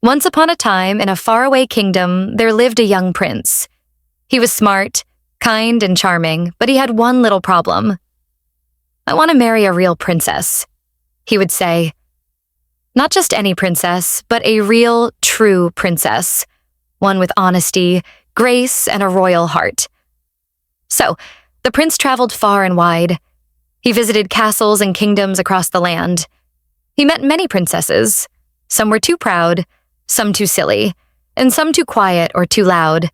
Once upon a time, in a faraway kingdom, there lived a young prince. He was smart, kind, and charming, but he had one little problem. "I want to marry a real princess," he would say. Not just any princess, but a real, true princess. One with honesty, grace, and a royal heart. So, the prince traveled far and wide. He visited castles and kingdoms across the land. He met many princesses. Some were too proud, some too silly, and some too quiet or too loud.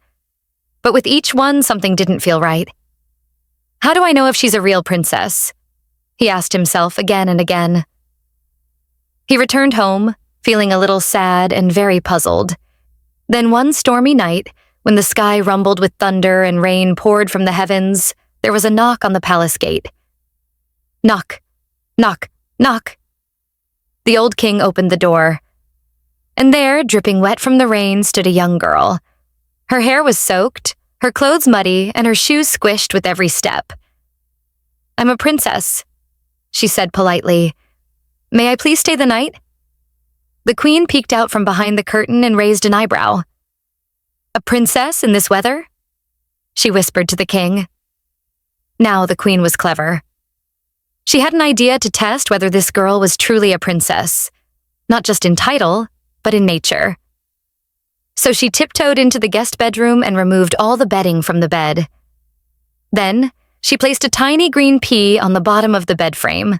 But with each one, something didn't feel right. "How do I know if she's a real princess?" he asked himself again and again. He returned home, feeling a little sad and very puzzled. Then one stormy night, when the sky rumbled with thunder and rain poured from the heavens, there was a knock on the palace gate. Knock, knock, knock. The old king opened the door. And there, dripping wet from the rain, stood a young girl. Her hair was soaked, her clothes muddy, and her shoes squished with every step. "I'm a princess," she said politely. "May I please stay the night?" The queen peeked out from behind the curtain and raised an eyebrow. "A princess in this weather?" she whispered to the king. Now the queen was clever. She had an idea to test whether this girl was truly a princess, not just in title, but in nature. So she tiptoed into the guest bedroom and removed all the bedding from the bed. Then, she placed a tiny green pea on the bottom of the bed frame.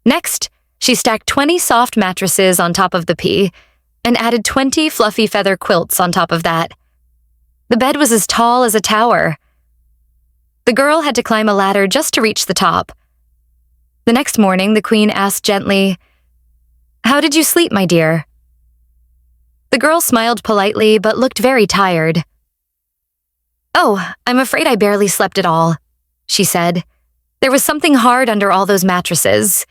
Next, she stacked 20 soft mattresses on top of the pea and added 20 fluffy feather quilts on top of that. The bed was as tall as a tower. The girl had to climb a ladder just to reach the top. The next morning, the queen asked gently, "How did you sleep, my dear?" The girl smiled politely but looked very tired. "Oh, I'm afraid I barely slept at all," she said. "There was something hard under all those mattresses.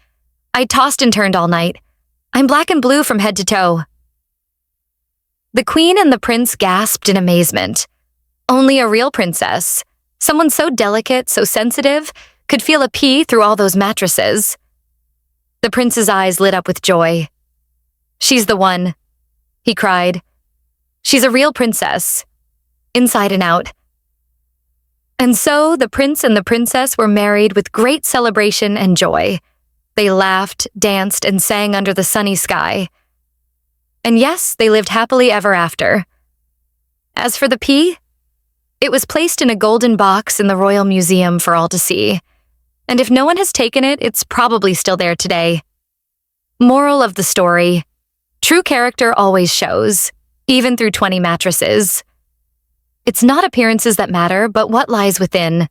I tossed and turned all night. I'm black and blue from head to toe." The queen and the prince gasped in amazement. Only a real princess, someone so delicate, so sensitive, could feel a pea through all those mattresses. The prince's eyes lit up with joy. "She's the one," he cried. "She's a real princess, inside and out." And so the prince and the princess were married with great celebration and joy. They laughed, danced, and sang under the sunny sky. And yes, they lived happily ever after. As for the pea, it was placed in a golden box in the Royal Museum for all to see. And if no one has taken it, it's probably still there today. Moral of the story: true character always shows, even through 20 mattresses. It's not appearances that matter, but what lies within.